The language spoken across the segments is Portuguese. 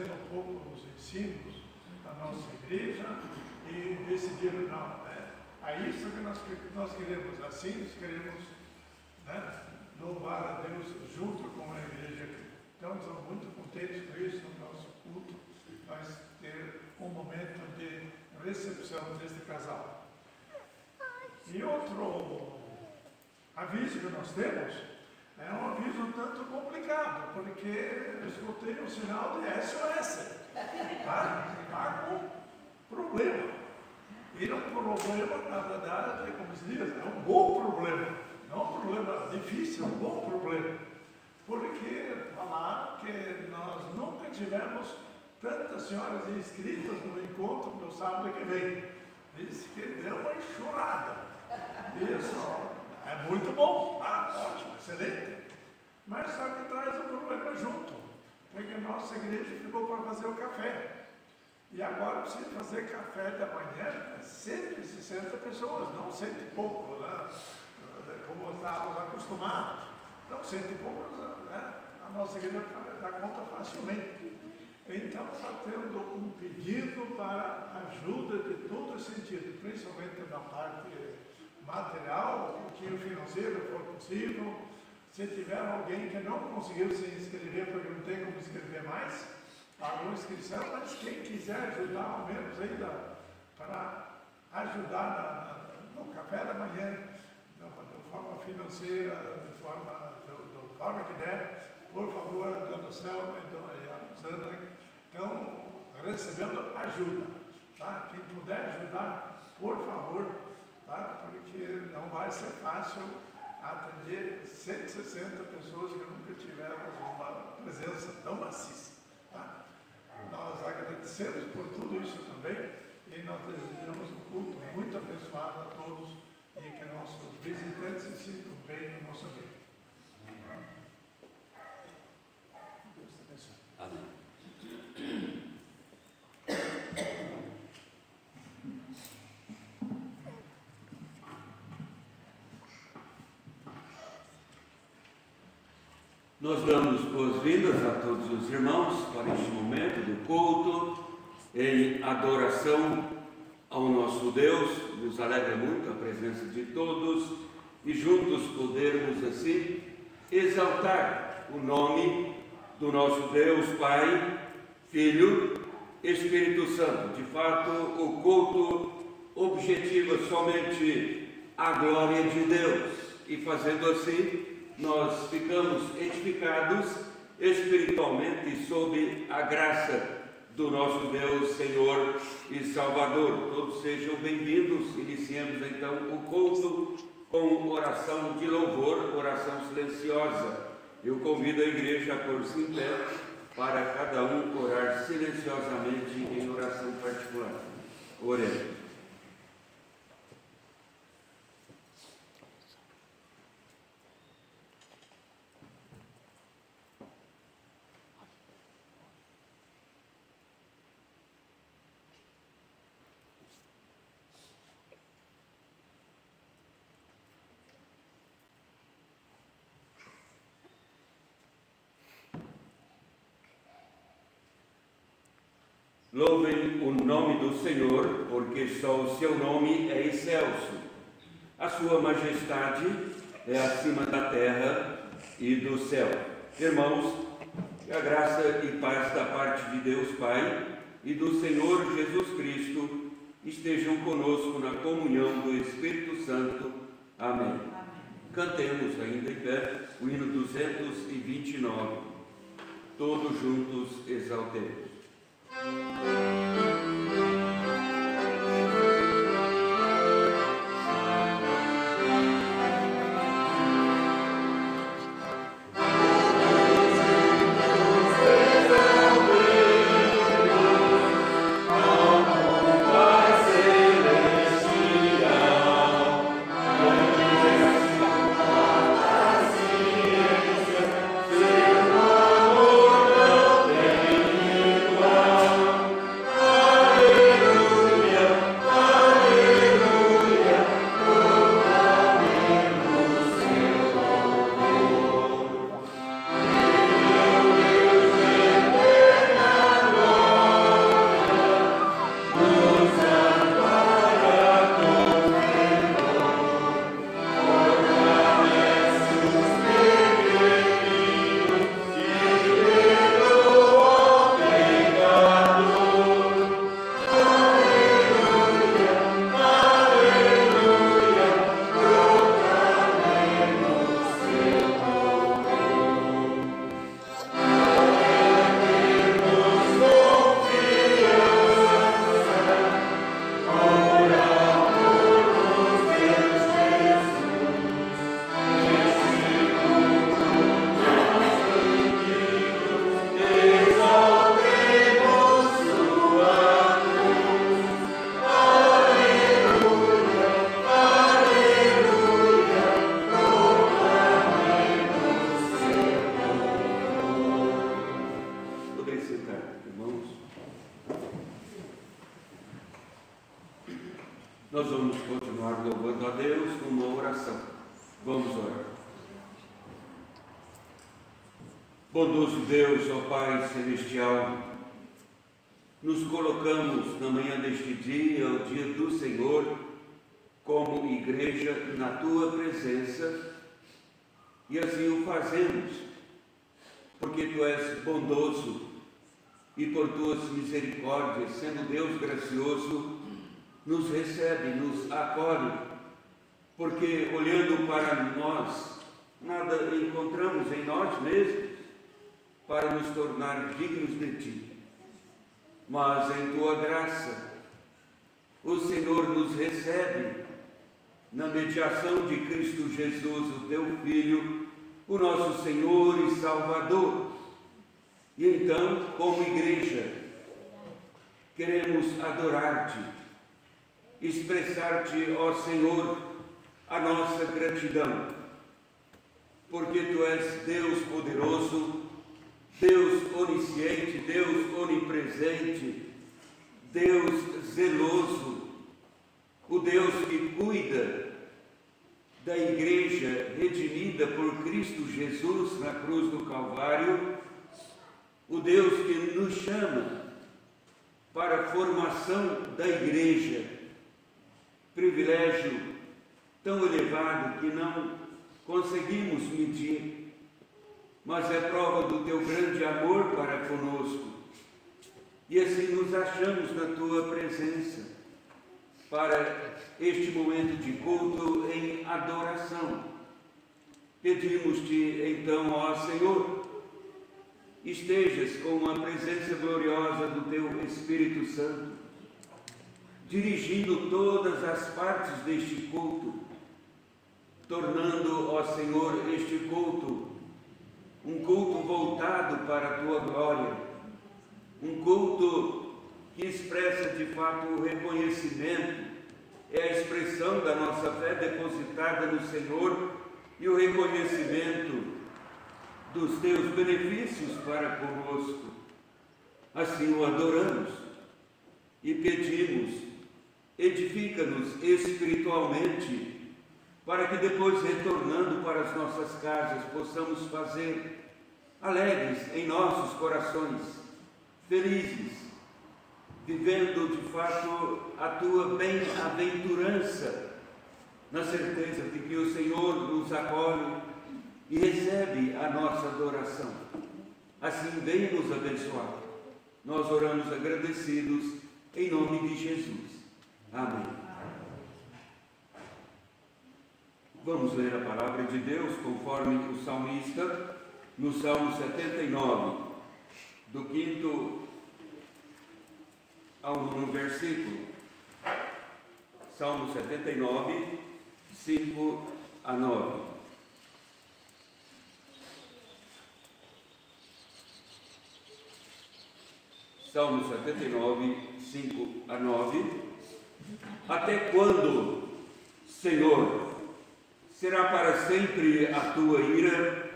conhecendo um pouco os ensinos da nossa igreja e decidiram, não, é isso que nós queremos, assim nós queremos, né, louvar a Deus junto com a igreja. Então, estamos muito contentes com isso. No nosso culto vai ter um momento de recepção deste casal. E outro aviso que nós temos é um aviso um tanto complicado, porque eu escutei um sinal de SOS. Está com problema. E é um problema, na verdade, como se diz, é um bom problema. Não é um problema difícil, é um bom problema. Porque falaram que nós nunca tivemos tantas senhoras inscritas no encontro do sábado que vem. Disse que deu uma enxurrada. Isso é muito bom, ótimo, excelente. Mas só que traz um problema junto, porque a nossa igreja ficou para fazer o café. E agora precisa fazer café da manhã, 160 pessoas, não 100 e poucos, né? Como estávamos acostumados. Então, 100 e poucos, né? A nossa igreja dá conta facilmente. Então, está tendo um pedido para ajuda de todo sentido, principalmente na parte material, um pouquinho financeiro, se for possível. Se tiver alguém que não conseguiu se inscrever, porque não tem como inscrever mais, pagou a inscrição, mas quem quiser ajudar, ao menos ainda, para ajudar no café da manhã, de forma financeira, de forma que der, por favor, Dona Selma e a Sandra, estão recebendo ajuda. Tá? Quem puder ajudar, por favor, tá? Porque não vai ser fácil atender 160 pessoas que nunca tiveram uma presença tão maciça. Tá? Nós agradecemos por tudo isso também e nós desejamos um culto muito abençoado a todos e que nossos visitantes se sintam bem no nosso meio. Deus te abençoe. Amém. Nós damos boas-vindas a todos os irmãos para este momento do culto, em adoração ao nosso Deus. Nos alegra muito a presença de todos e juntos podermos assim exaltar o nome do nosso Deus, Pai, Filho, Espírito Santo. De fato, o culto objetiva somente a glória de Deus e fazendo assim nós ficamos edificados espiritualmente sob a graça do nosso Deus, Senhor e Salvador. Todos sejam bem-vindos. Iniciemos então o culto com oração de louvor, oração silenciosa. Eu convido a igreja a pôr-se em pé para cada um orar silenciosamente em oração particular. Oremos. Louvem o nome do Senhor, porque só o seu nome é excelso. A sua majestade é acima da terra e do céu. Irmãos, que a graça e paz da parte de Deus Pai e do Senhor Jesus Cristo estejam conosco na comunhão do Espírito Santo. Amém. Cantemos ainda em pé o hino 229. Todos juntos exaltemos. Thank you. Nós vamos continuar louvando a Deus numa oração. Vamos orar. Bondoso Deus, ó Pai Celestial, nos colocamos na manhã deste dia, o dia do Senhor, como igreja na Tua presença, e assim o fazemos, porque Tu és bondoso e por Tuas misericórdias, sendo Deus gracioso, nos recebe, nos acolhe, porque olhando para nós, nada encontramos em nós mesmos para nos tornar dignos de Ti. Mas em Tua graça, o Senhor nos recebe na mediação de Cristo Jesus, o Teu Filho, o nosso Senhor e Salvador. E então, como igreja, queremos adorar-Te, expressar-Te, ó Senhor, a nossa gratidão, porque Tu és Deus poderoso, Deus onisciente, Deus onipresente, Deus zeloso, o Deus que cuida da igreja redimida por Cristo Jesus na cruz do Calvário, o Deus que nos chama para a formação da igreja, privilégio tão elevado que não conseguimos medir, mas é prova do Teu grande amor para conosco. E assim nos achamos na Tua presença, para este momento de culto em adoração. Pedimos-Te então, ó Senhor, estejas com a presença gloriosa do Teu Espírito Santo, dirigindo todas as partes deste culto, tornando, ó Senhor, este culto um culto voltado para a Tua glória, um culto que expressa de fato o reconhecimento, é a expressão da nossa fé depositada no Senhor e o reconhecimento dos Teus benefícios para conosco. Assim o adoramos e pedimos, edifica-nos espiritualmente, para que depois, retornando para as nossas casas, possamos fazer alegres em nossos corações, felizes, vivendo de fato a Tua bem-aventurança, na certeza de que o Senhor nos acolhe e recebe a nossa adoração. Assim, vem nos abençoar. Nós oramos agradecidos em nome de Jesus. Amém. Vamos ler a palavra de Deus conforme o salmista, no Salmo 79, do 5º ao 9º versículo. Salmo 79, 5 a 9. Salmo 79, 5 a 9. Até quando, Senhor, será para sempre a Tua ira?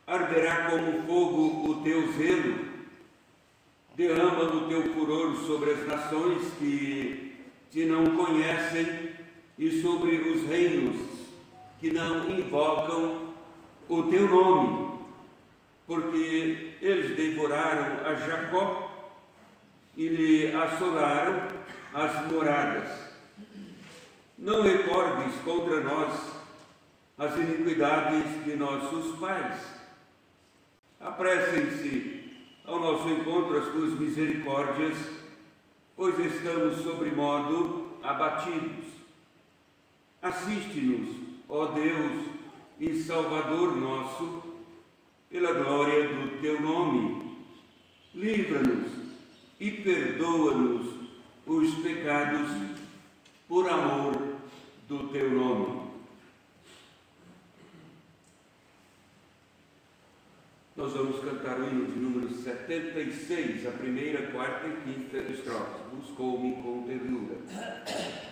Arderá como fogo o Teu zelo? Derrama o Teu furor sobre as nações que Te não conhecem e sobre os reinos que não invocam o Teu nome, porque eles devoraram a Jacó e lhe assolaram as moradas. Não recordes contra nós as iniquidades de nossos pais. Apressem-se ao nosso encontro as Tuas misericórdias, pois estamos sobremodo abatidos. Assiste-nos, ó Deus e Salvador nosso, pela glória do Teu nome. Livra-nos e perdoa-nos os pecados por amor do Teu nome. Nós vamos cantar o hino de número 76, a primeira, quarta e quinta estrofes. Buscou-me com ternura. Buscou-me com ternura,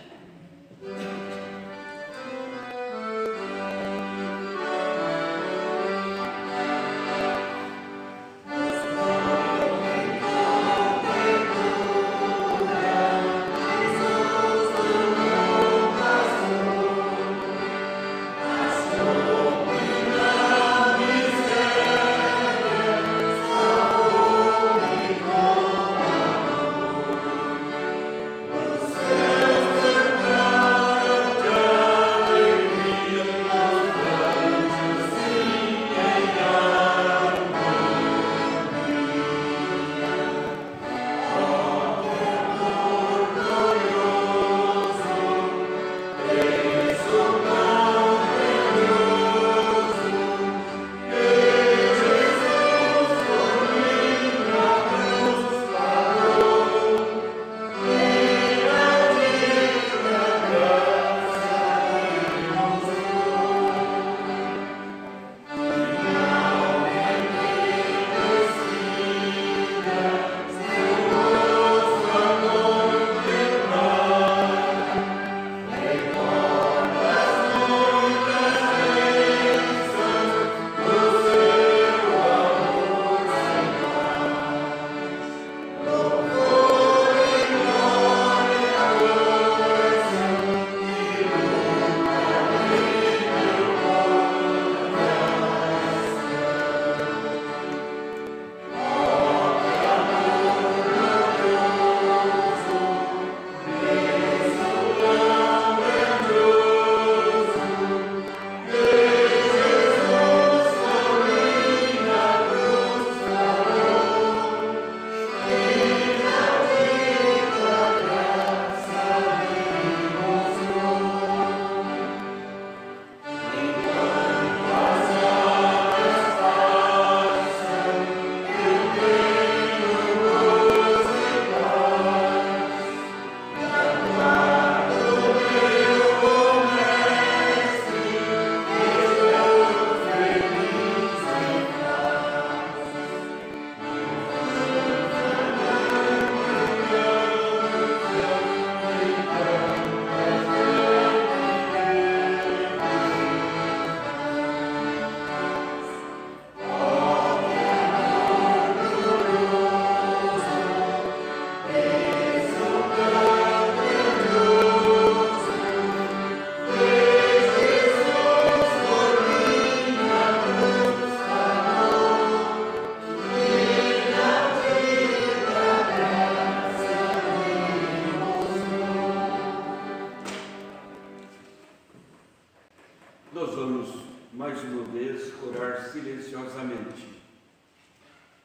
silenciosamente.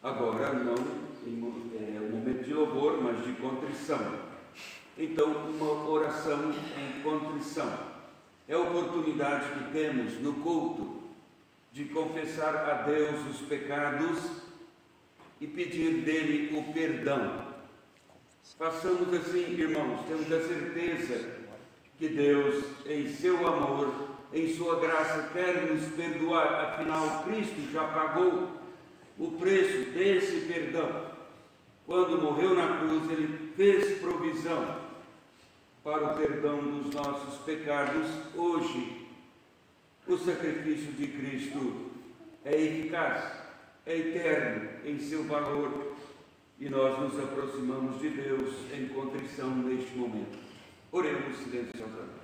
Agora não é um momento de louvor, mas de contrição. Então, uma oração em contrição é a oportunidade que temos no culto de confessar a Deus os pecados e pedir dele o perdão. Façamos assim, irmãos, temos a certeza que Deus, em seu amor, em sua graça, quer nos perdoar. Afinal, Cristo já pagou o preço desse perdão. Quando morreu na cruz, ele fez provisão para o perdão dos nossos pecados. Hoje, o sacrifício de Cristo é eficaz, é eterno em seu valor, e nós nos aproximamos de Deus em contrição neste momento. Oremos silenciosamente.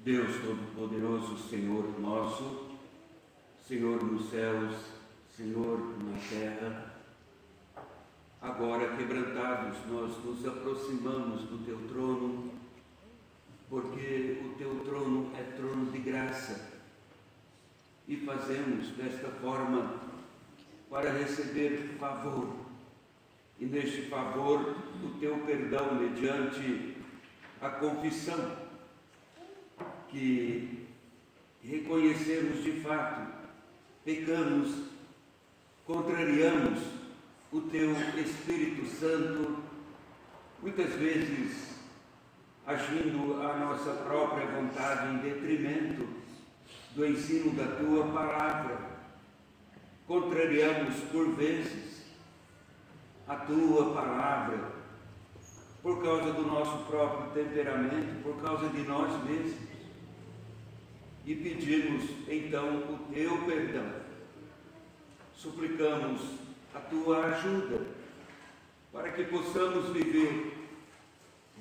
Deus Todo-Poderoso, Senhor nosso, Senhor nos céus, Senhor na terra, agora quebrantados, nós nos aproximamos do Teu trono, porque o Teu trono é trono de graça, e fazemos desta forma para receber favor, e neste favor o Teu perdão mediante a confissão, que reconhecemos de fato, pecamos, contrariamos o Teu Espírito Santo, muitas vezes agindo à nossa própria vontade em detrimento do ensino da Tua Palavra. Contrariamos por vezes a Tua Palavra por causa do nosso próprio temperamento, por causa de nós mesmos. E pedimos então o Teu perdão, suplicamos a Tua ajuda, para que possamos viver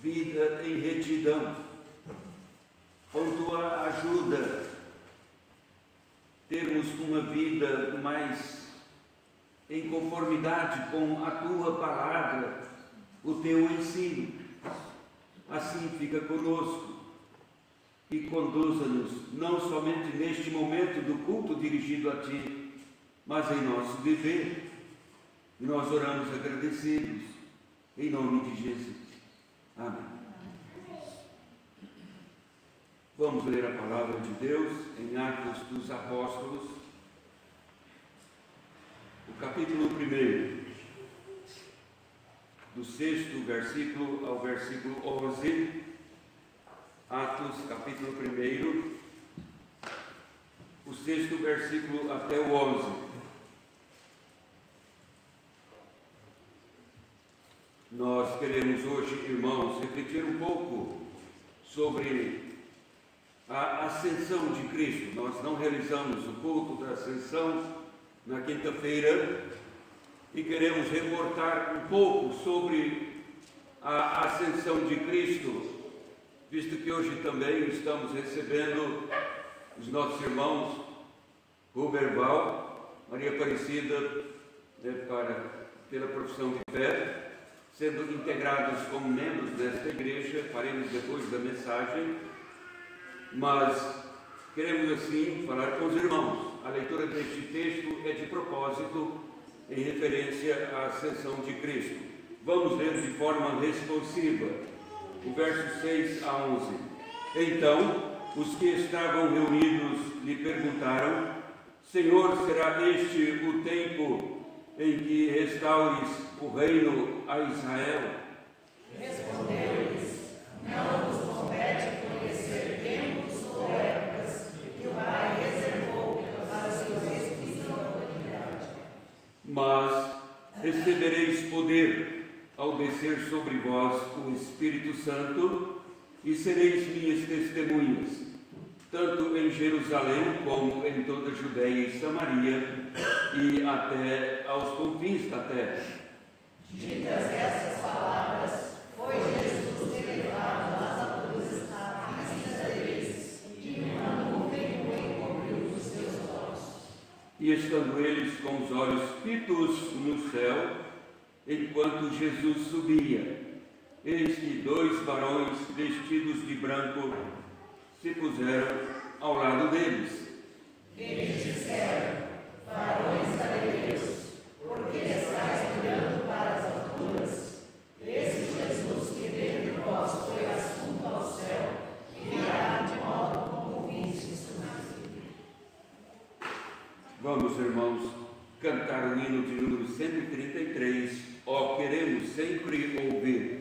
vida em retidão. Com Tua ajuda, termos uma vida mais em conformidade com a Tua Palavra, o Teu ensino. Assim fica conosco e conduza-nos, não somente neste momento do culto dirigido a Ti, mas em nosso viver. E nós oramos agradecidos, em nome de Jesus. Amém. Vamos ler a palavra de Deus em Atos dos Apóstolos, o capítulo 1, do 6º versículo ao versículo 11. Atos, capítulo 1, o 6º versículo até o 11. Nós queremos hoje, irmãos, refletir um pouco sobre a ascensão de Cristo. Nós não realizamos o culto da ascensão na quinta-feira e queremos reportar um pouco sobre a ascensão de Cristo, visto que hoje também estamos recebendo os nossos irmãos Ruberval, Maria Aparecida, pela profissão de fé, sendo integrados como membros desta igreja. Faremos depois da mensagem, mas queremos assim falar com os irmãos. A leitura deste texto é de propósito em referência à ascensão de Cristo. Vamos ler de forma responsiva o verso 6 a 11. Então, os que estavam reunidos lhe perguntaram: Senhor, será este o tempo em que restaures o reino a Israel? Respondeu-lhes: Não nos compete conhecer tempos ou épocas que o Pai reservou para os mas recebereis poder ao descer sobre vós o Espírito Santo, e sereis minhas testemunhas, tanto em Jerusalém como em toda a Judeia e Samaria, e até aos confins da terra. Ditas essas palavras, foi Jesus elevado às alturas à vista deles, e uma nuvem o encobriu dos seus olhos. E estando eles com os olhos fitos no céu, enquanto Jesus subia, eis que 2 varões vestidos de branco se puseram ao lado deles. Eles disseram: varões galileus, por que estáis olhando para as alturas? Esse Jesus que dentre vós foi assunto ao céu, virá de modo como vistes na vida. Vamos, irmãos, cantar o hino de número 133, ó, queremos sempre ouvir.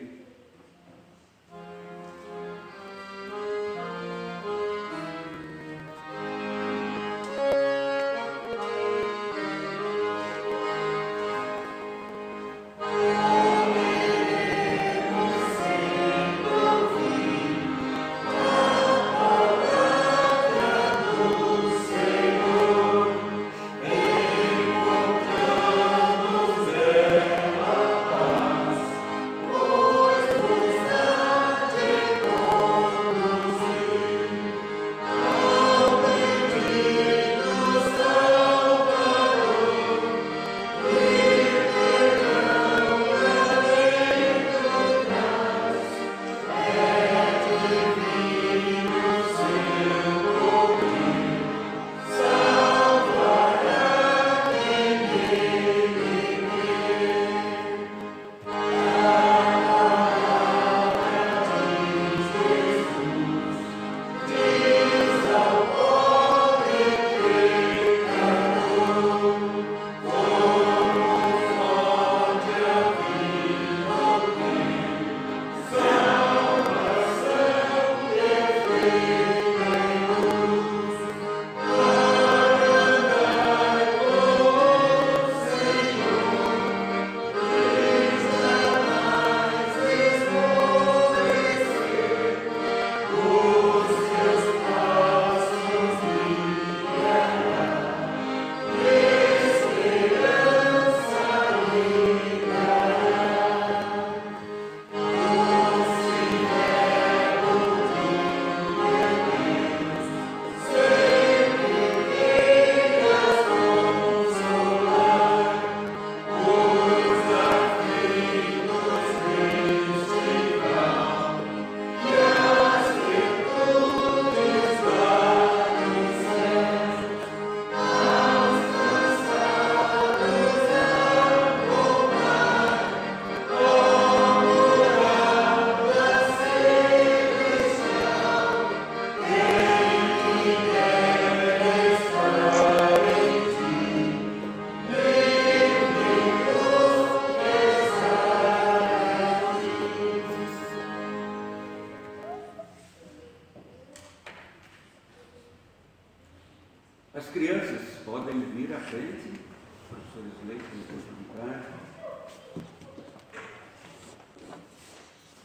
As crianças podem vir à frente, professores Leite,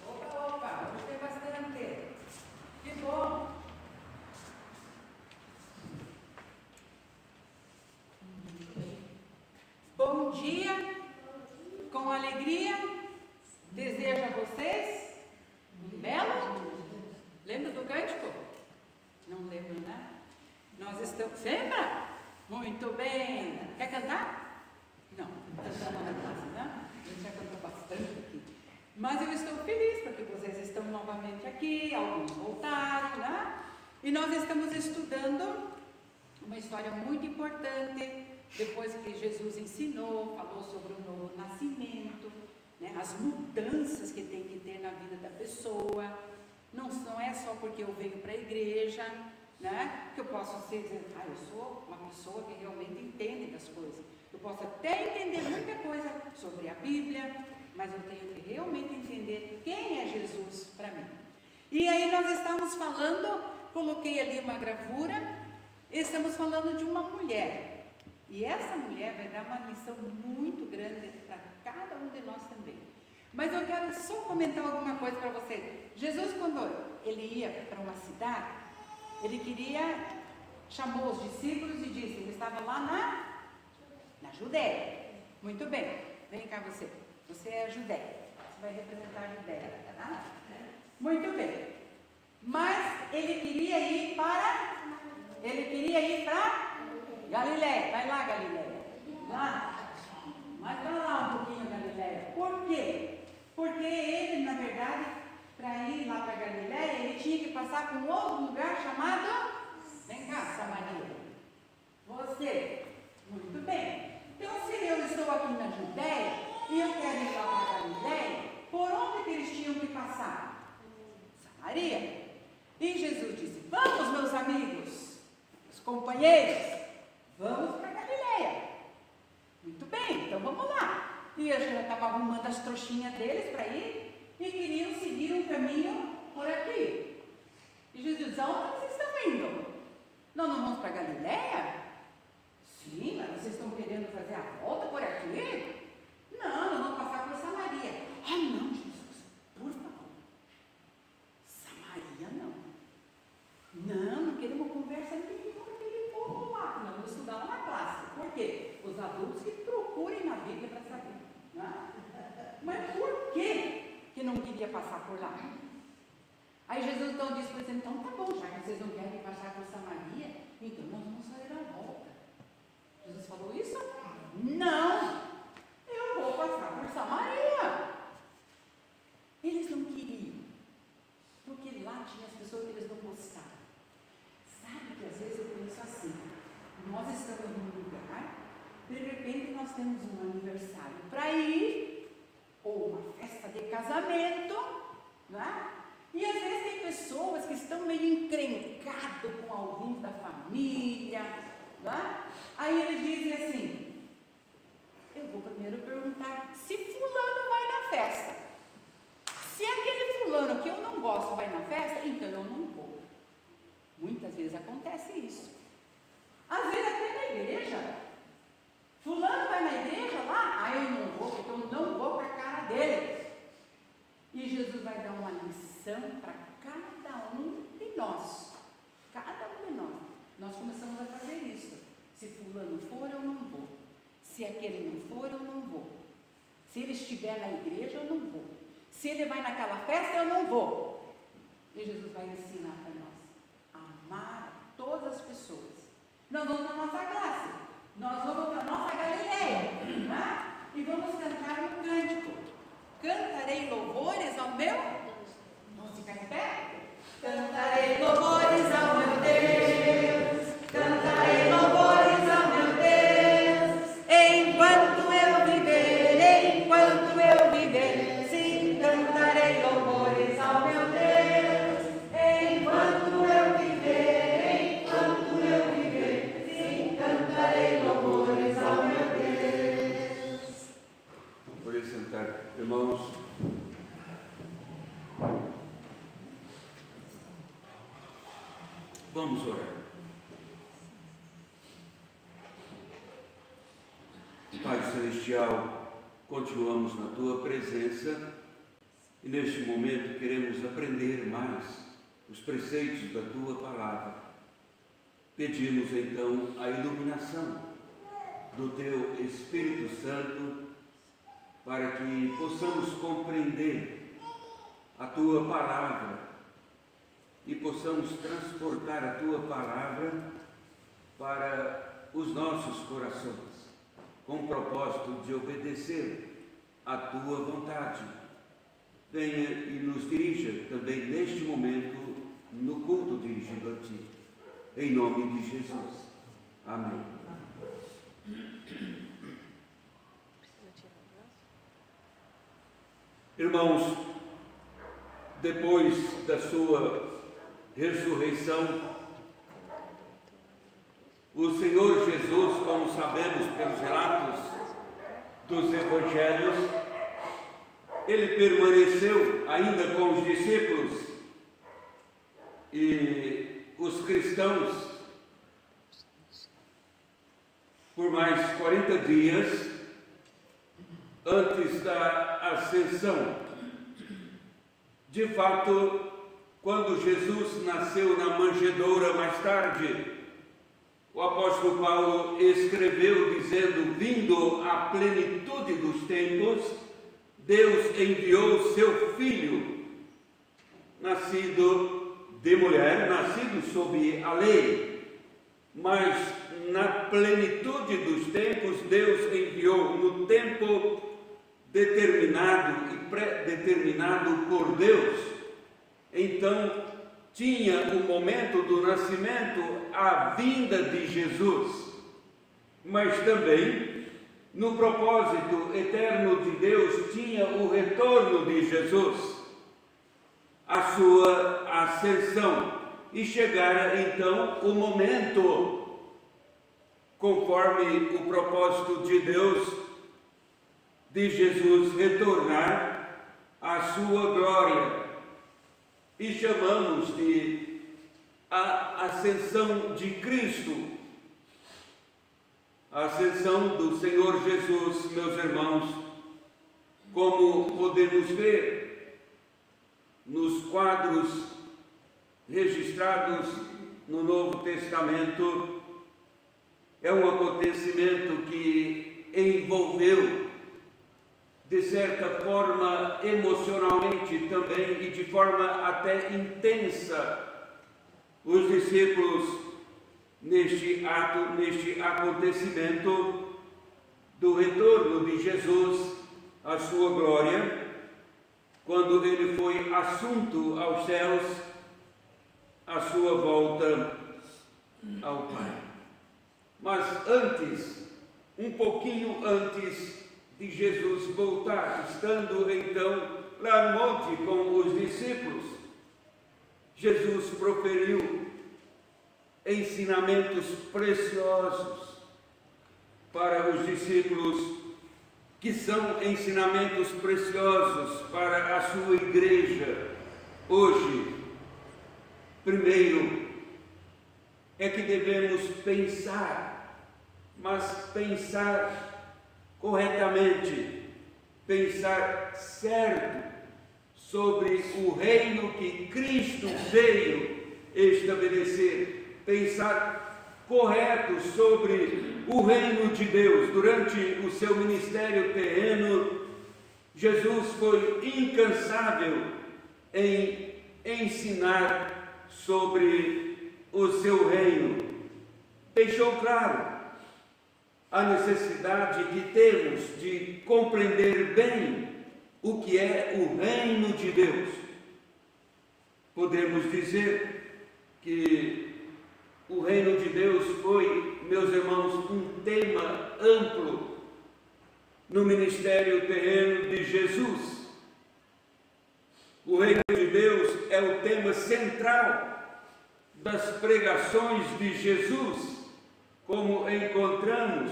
Opa, gostei bastante. Que bom. Bom dia, com alegria, desejo a vocês um belo. Lembra do cântico? Não lembro, né? Nós estamos. Lembra? Muito bem. Quer cantar? Não, cantamos na classe, né? A gente já cantou bastante aqui. Mas eu estou feliz porque vocês estão novamente aqui, alguns voltaram, né? E nós estamos estudando uma história muito importante, depois que Jesus ensinou, falou sobre o novo nascimento, né? As mudanças que tem que ter na vida da pessoa. Não é só porque eu venho para a igreja, né, que eu posso dizer, eu sou uma pessoa que realmente entende das coisas. Eu posso até entender muita coisa sobre a Bíblia, mas eu tenho que realmente entender quem é Jesus para mim. E aí nós estamos falando, coloquei ali uma gravura, estamos falando de uma mulher. E essa mulher vai dar uma lição muito grande para cada um de nós também. Mas eu quero só comentar alguma coisa para vocês. Jesus, quando ele ia para uma cidade, ele chamou os discípulos e disse, ele estava lá na Judéia. Muito bem, vem cá você. Você é a Judéia. Você vai representar a Judéia, tá? Muito bem. Mas ele queria ir para Galiléia. Vai lá, Galiléia. Lá. Mas vai lá um pouquinho, Galiléia. Por quê? Porque ele, na verdade, para ir lá para Galiléia, ele tinha que passar por um outro lugar chamado, vem cá, Samaria. Você, muito bem. Então, se eu estou aqui na Judéia e eu quero ir lá para Galiléia, por onde que eles tinham que passar? Samaria. E Jesus disse, vamos, meus amigos, os companheiros, vamos para Galiléia. Muito bem, então vamos lá. E eu já estava arrumando as trouxinhas deles para ir e queriam seguir um caminho por aqui. E Jesus disse, aonde vocês estão indo? Não vamos para Galiléia? Sim, mas vocês estão querendo fazer a volta por aqui? Não, nós vamos passar por Samaria. Ah, não, Jesus, por favor. Samaria não. Não queremos conversa nenhuma com aquele povo lá. Nós vamos estudar lá na classe. Por quê? Os adultos que procurem na Bíblia para saber. Mas por que não queria passar por lá? Aí Jesus então disse para eles, então tá bom, já que vocês não querem passar por Samaria, então nós vamos sair à volta. Jesus falou isso? Não, eu vou passar por Samaria. Eles não queriam, porque lá tinha as pessoas que eles não gostavam. Sabe que às vezes eu penso assim, nós estamos num lugar, de repente nós temos um aniversário para ir, ou uma festa de casamento, né? E às vezes tem pessoas que estão meio encrencadas com alguém da família, né? Aí eles dizem assim, eu vou primeiro perguntar se fulano vai na festa. Se aquele fulano que eu não gosto vai na festa, então eu não vou. Muitas vezes acontece isso. Às vezes até na igreja. Fulano vai na igreja lá, aí eu não vou, porque eu não vou para a cara dele. E Jesus vai dar uma lição para cada um de nós. Cada um de nós. Nós começamos a fazer isso. Se fulano for, eu não vou. Se aquele não for, eu não vou. Se ele estiver na igreja, eu não vou. Se ele vai naquela festa, eu não vou. E Jesus vai ensinar para nós a amar todas as pessoas. Nós vamos na nossa classe. Nós vamos para a nossa Galiléia, né? E vamos cantar um cântico. Cantarei louvores ao meu... Vamos ficar em pé? Cantarei louvores ao meu Deus. Cantarei louvores ao meu Deus. Enquanto eu viver, sim, cantarei louvores ao meu Deus. Enquanto eu viver, sim, cantarei louvores ao meu Deus. Pode sentar, irmãos. Vamos orar. Pai Celestial, continuamos na Tua presença e neste momento queremos aprender mais os preceitos da Tua Palavra. Pedimos então a iluminação do Teu Espírito Santo para que possamos compreender a Tua Palavra e possamos transportar a Tua Palavra para os nossos corações, com o propósito de obedecer à Tua vontade. Venha e nos dirija também neste momento no culto dirigido a Ti. Em nome de Jesus. Amém. Irmãos, depois da sua ressurreição, o Senhor Jesus, como sabemos pelos relatos dos evangelhos, ele permaneceu ainda com os discípulos e os cristãos por mais 40 dias antes da ascensão. De fato, quando Jesus nasceu na manjedoura mais tarde, o apóstolo Paulo escreveu dizendo: vindo à plenitude dos tempos, Deus enviou seu Filho, nascido de mulher, nascido sob a lei, mas na plenitude dos tempos, Deus enviou no tempo determinado e pré-determinado por Deus. Então, tinha o momento do nascimento, a vinda de Jesus, mas também no propósito eterno de Deus tinha o retorno de Jesus, a sua ascensão, e chegara então o momento, conforme o propósito de Deus, de Jesus retornar à sua glória. E chamamos de a ascensão de Cristo, a ascensão do Senhor Jesus, meus irmãos, como podemos ver nos quadros registrados no Novo Testamento. É um acontecimento que envolveu, de certa forma, emocionalmente também e de forma até intensa, os discípulos neste ato, neste acontecimento do retorno de Jesus à sua glória, quando ele foi assunto aos céus, a sua volta ao Pai. Mas antes, um pouquinho antes de Jesus voltar, estando então lá no monte com os discípulos, Jesus proferiu ensinamentos preciosos para os discípulos, que são ensinamentos preciosos para a sua igreja hoje. Primeiro, é que devemos pensar, mas pensar corretamente, pensar certo sobre o reino que Cristo veio estabelecer, pensar correto sobre o reino de Deus. Durante o seu ministério terreno, Jesus foi incansável em ensinar sobre o seu reino. Deixou claro a necessidade que temos de compreender bem o que é o reino de Deus. Podemos dizer que o reino de Deus foi, meus irmãos, um tema amplo no ministério terreno de Jesus. O reino de Deus é o tema central das pregações de Jesus, como encontramos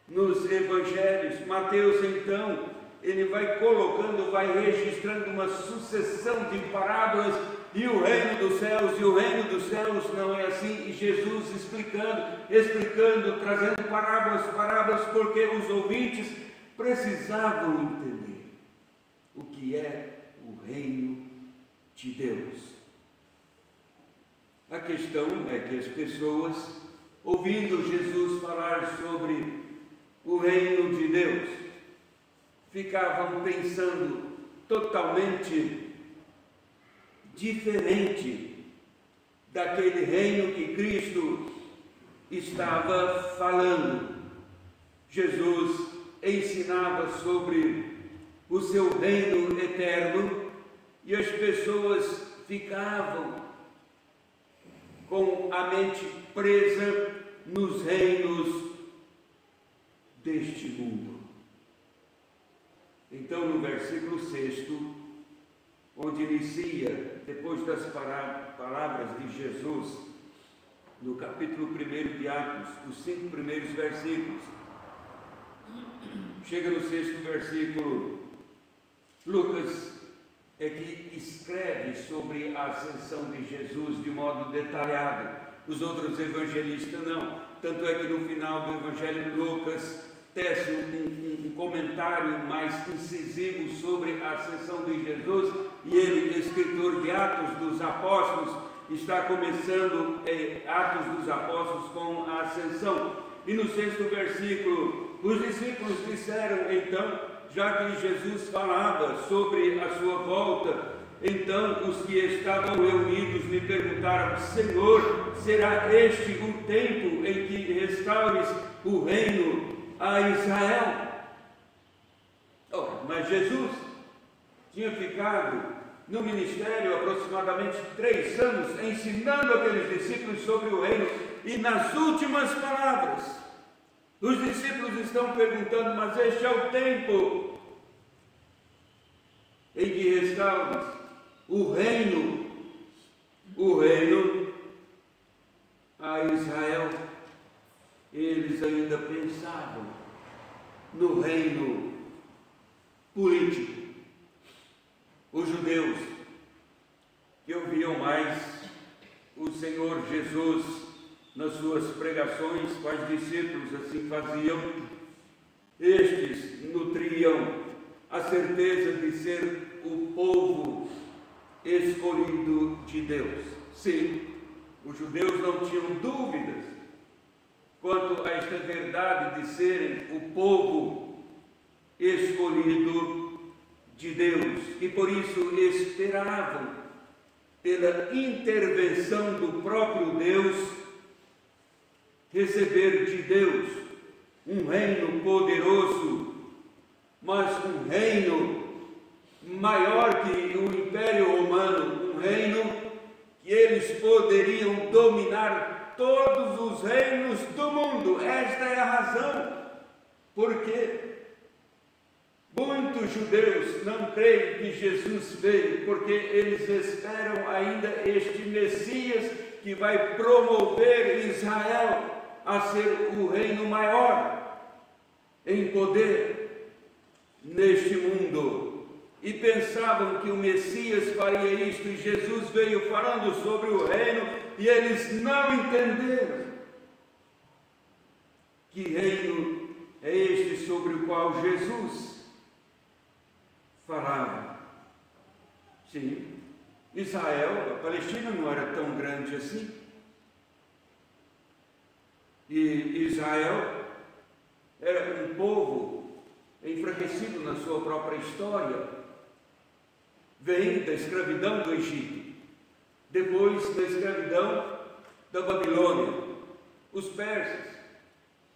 nos evangelhos. Mateus, então, ele vai colocando, vai registrando uma sucessão de parábolas, e o reino dos céus, e o reino dos céus não é assim, e Jesus explicando, trazendo parábolas, porque os ouvintes precisavam entender o que é o reino de Deus. A questão é que as pessoas, ouvindo Jesus falar sobre o reino de Deus, ficavam pensando totalmente diferente daquele reino que Cristo estava falando. Jesus ensinava sobre o seu reino eterno e as pessoas ficavam com a mente presa nos reinos deste mundo. Então, no versículo 6, onde inicia, depois das palavras de Jesus, no capítulo 1 de Atos, os 5 primeiros versículos, chega no 6º versículo, Lucas é que escreve sobre a ascensão de Jesus de modo detalhado, os outros evangelistas não. Tanto é que no final do Evangelho de Lucas tece um comentário mais incisivo sobre a ascensão de Jesus, e ele, escritor de Atos dos Apóstolos, está começando Atos dos Apóstolos com a ascensão. E no 6º versículo, os discípulos disseram então, já que Jesus falava sobre a sua volta, então os que estavam reunidos lhe perguntaram: Senhor, será este o tempo em que restaures o reino a Israel? Mas Jesus tinha ficado no ministério aproximadamente 3 anos, ensinando aqueles discípulos sobre o reino, e nas últimas palavras, os discípulos estão perguntando: mas este é o tempo em que restaures o reino a Israel. Eles ainda pensavam no reino político. Os judeus que ouviam mais o Senhor Jesus nas suas pregações, quais discípulos assim faziam, estes nutriam a certeza de ser o povo escolhido de Deus. Sim, os judeus não tinham dúvidas quanto a esta verdade de serem o povo escolhido de Deus, e por isso esperavam pela intervenção do próprio Deus receber de Deus um reino poderoso, mas um reino maior que o Império Romano, um reino que eles poderiam dominar todos os reinos do mundo. Esta é a razão porque muitos judeus não creem que Jesus veio, porque eles esperam ainda este Messias que vai promover Israel a ser o reino maior em poder neste mundo. E pensavam que o Messias faria isto, e Jesus veio falando sobre o reino, e eles não entenderam que reino é este sobre o qual Jesus falava. Sim, Israel, a Palestina não era tão grande assim, e Israel era um povo enfraquecido na sua própria história. Vem da escravidão do Egito, depois da escravidão da Babilônia, os persas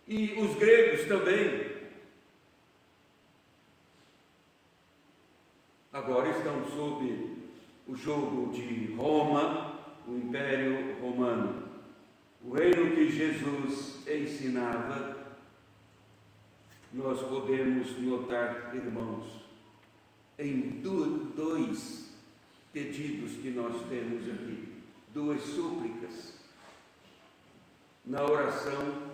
e os gregos também. Agora estão sob o jugo de Roma, o Império Romano. O reino que Jesus ensinava, nós podemos notar, irmãos, em dois pedidos que nós temos aqui, 2 súplicas, na oração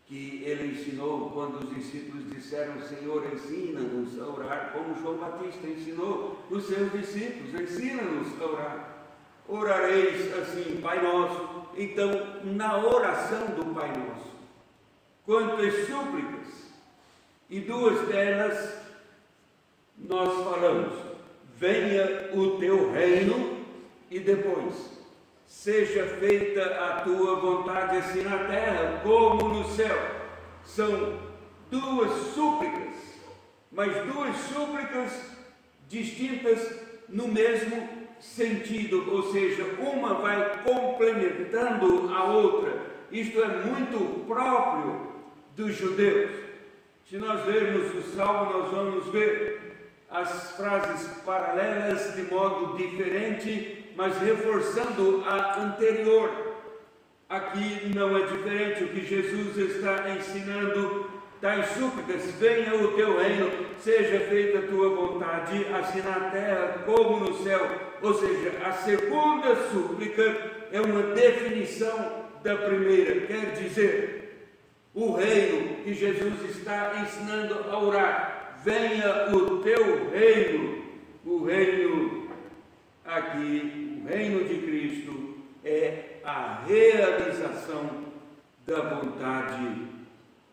que ele ensinou quando os discípulos disseram: Senhor, ensina-nos a orar, como João Batista ensinou os seus discípulos: ensina-nos a orar. Orareis assim, Pai Nosso. Então, na oração do Pai Nosso, quantas súplicas, e 2 delas nós falamos: venha o teu reino, e depois: seja feita a tua vontade, assim na terra como no céu. São 2 súplicas, mas 2 súplicas distintas no mesmo sentido, ou seja, uma vai complementando a outra. Isto é muito próprio dos judeus. Se nós vermos o Salmo, nós vamos ver as frases paralelas de modo diferente, mas reforçando a anterior. Aqui não é diferente. O que Jesus está ensinando, tais súplicas: venha o teu reino, seja feita a tua vontade, assim na terra como no céu. Ou seja, a segunda súplica é uma definição da primeira, quer dizer, o reino que Jesus está ensinando a orar: venha o teu reino. O reino aqui, o reino de Cristo, é a realização da vontade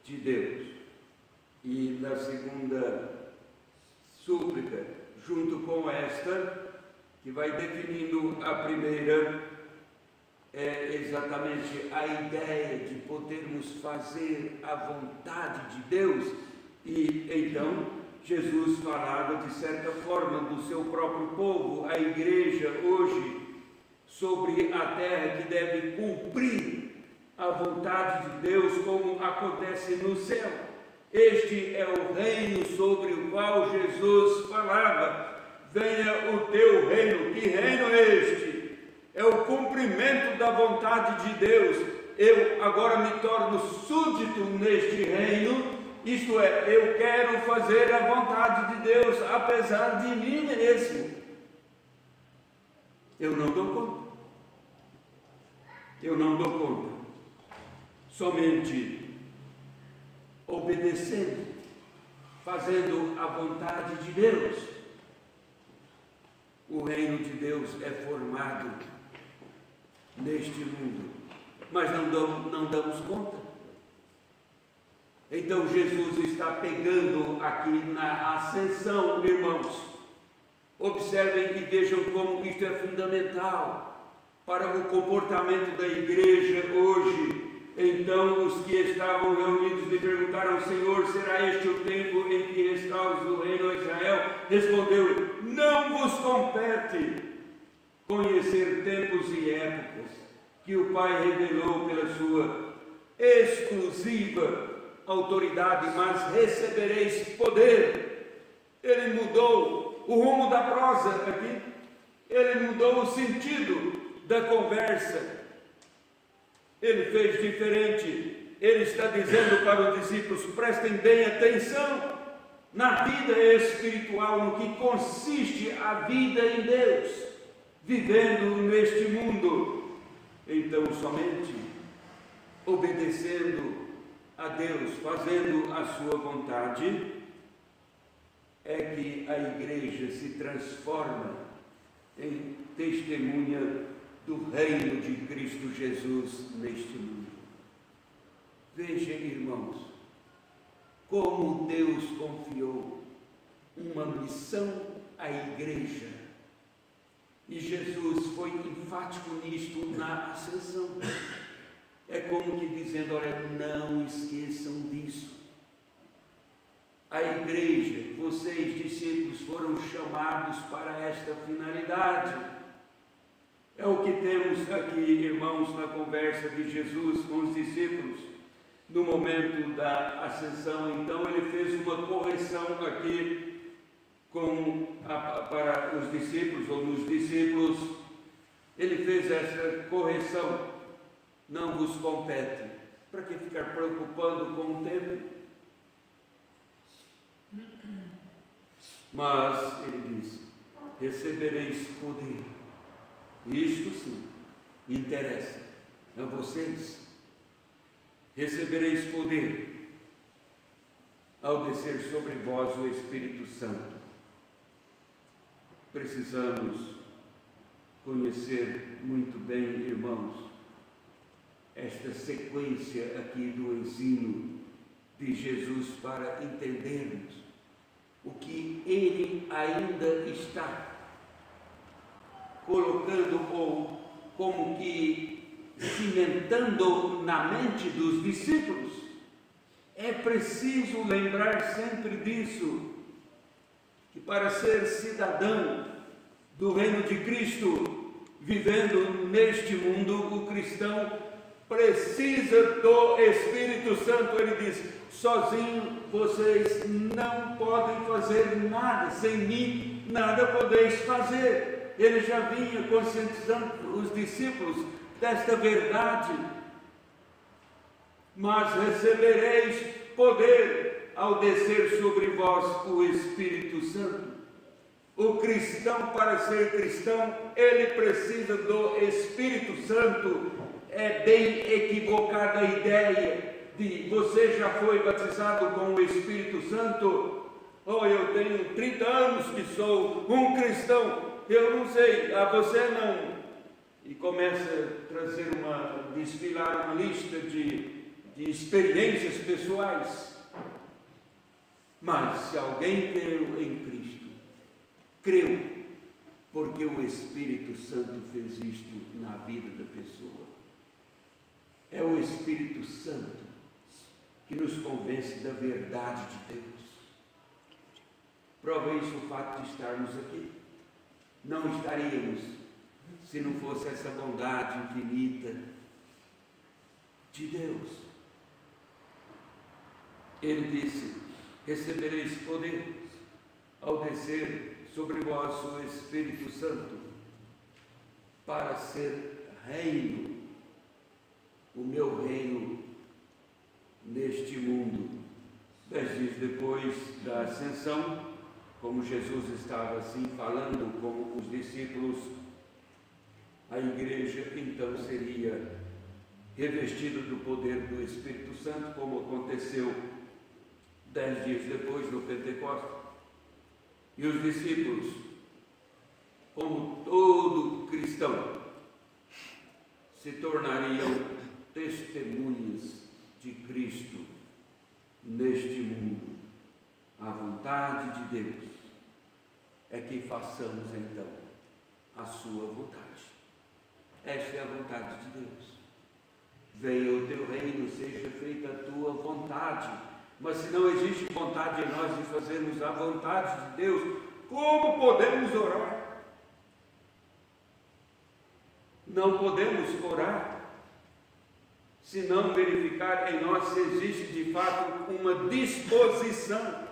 de Deus. E na segunda súplica, junto com esta, que vai definindo a primeira, é exatamente a ideia de podermos fazer a vontade de Deus. E então Jesus falava de certa forma do seu próprio povo, a igreja hoje, sobre a terra, que deve cumprir a vontade de Deus como acontece no céu. Este é o reino sobre o qual Jesus falava: venha o teu reino. Que reino é este? É o cumprimento da vontade de Deus. Eu agora me torno súdito neste reino, isto é, eu quero fazer a vontade de Deus, apesar de mim mesmo. Eu não dou conta. Eu não dou conta. Somente obedecendo, fazendo a vontade de Deus, o reino de Deus é formado neste mundo, mas não damos conta. Então Jesus está pegando aqui na ascensão, irmãos. Observem e vejam como isto é fundamental para o comportamento da igreja hoje. Então os que estavam reunidos lhe perguntaram: Senhor, será este o tempo em que restauras o reino a Israel? Respondeu: não vos compete conhecer tempos e épocas que o Pai revelou pela sua exclusiva autoridade, mas recebereis poder. Ele mudou o rumo da prosa aqui, ele mudou o sentido da conversa. Ele fez diferente. Ele está dizendo para os discípulos: prestem bem atenção na vida espiritual, no que consiste a vida em Deus, vivendo neste mundo. Então, somente obedecendo a Deus, fazendo a sua vontade, é que a igreja se transforma em testemunha do reino de Cristo Jesus neste mundo. Vejam, irmãos, como Deus confiou uma missão à igreja, e Jesus foi enfático nisto na ascensão. É como que dizendo: olha, não esqueçam disso. A igreja, vocês discípulos, foram chamados para esta finalidade. É o que temos aqui, irmãos, na conversa de Jesus com os discípulos, no momento da ascensão. Então ele fez uma correção aqui para os discípulos, ou nos discípulos. Ele fez essa correção: não vos compete. Para que ficar preocupando com o tempo? Mas ele diz: recebereis poder. Isto sim interessa a vocês. Recebereis poder ao descer sobre vós o Espírito Santo. Precisamos conhecer muito bem, irmãos, esta sequência aqui do ensino de Jesus, para entendermos o que ele ainda está colocando, ou como que cimentando na mente dos discípulos. É preciso lembrar sempre disso, que para ser cidadão do reino de Cristo, vivendo neste mundo, o cristão precisa do Espírito Santo. Ele diz: sozinho vocês não podem fazer nada, sem mim nada podeis fazer. Ele já vinha conscientizando os discípulos desta verdade. Mas recebereis poder ao descer sobre vós o Espírito Santo. O cristão, para ser cristão, ele precisa do Espírito Santo. É bem equivocada a ideia de você já foi batizado com o Espírito Santo. Oh, eu tenho 30 anos que sou um cristão, eu não sei, você não. E começa a desfilar uma lista de de experiências pessoais. Mas se alguém creu em Cristo, creu porque o Espírito Santo fez isto na vida da pessoa. É o Espírito Santo que nos convence da verdade de Deus. Prova isso o fato de estarmos aqui. Não estaríamos se não fosse essa bondade infinita de Deus. Ele disse: recebereis poder ao descer sobre vós o Espírito Santo, para ser reino, o meu reino neste mundo. 10 dias depois da ascensão, como Jesus estava assim falando com os discípulos, a igreja então seria revestida do poder do Espírito Santo, como aconteceu 10 dias depois no Pentecostes. E os discípulos, como todo cristão, se tornariam testemunhas de Cristo neste mundo. A vontade de Deus é que façamos então a sua vontade. Esta é a vontade de Deus. Venha o teu reino, seja feita a tua vontade. Mas se não existe vontade em nós de fazermos a vontade de Deus, como podemos orar? Não podemos orar se não verificar em nós se existe de fato uma disposição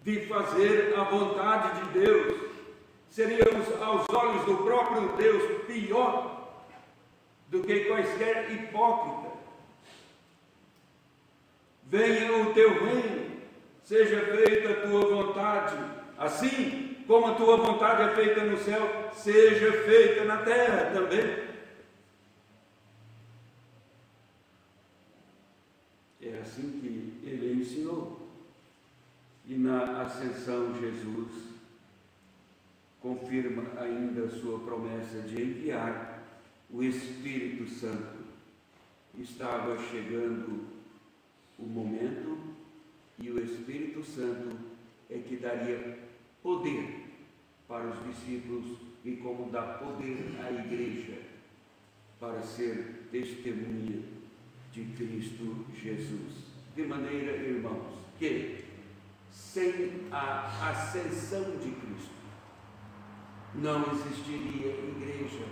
de fazer a vontade de Deus. Seríamos, aos olhos do próprio Deus, pior do que quaisquer hipócritas. Venha o teu reino, seja feita a tua vontade, assim como a tua vontade é feita no céu, seja feita na terra também. É assim que ele ensinou. E na ascensão, Jesus confirma ainda a sua promessa de enviar o Espírito Santo. Estava chegando o momento e o Espírito Santo é que daria poder para os discípulos e como dá poder à igreja para ser testemunha de Cristo Jesus. De maneira, irmãos, que sem a ascensão de Cristo não existiria igreja.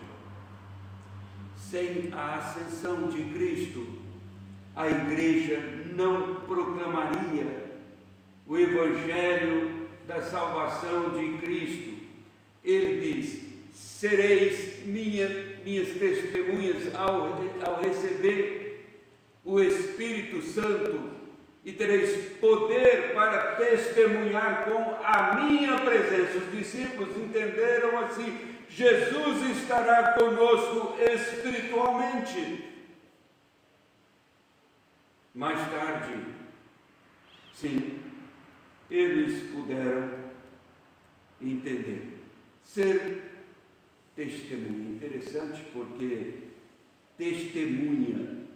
Sem a ascensão de Cristo, a igreja não proclamaria o Evangelho da salvação de Cristo. Ele diz: sereis minhas testemunhas ao receber o Espírito Santo e tereis poder para testemunhar com a minha presença. Os discípulos entenderam assim: Jesus estará conosco espiritualmente. Mais tarde, sim, eles puderam entender. Ser testemunha. Interessante porque testemunha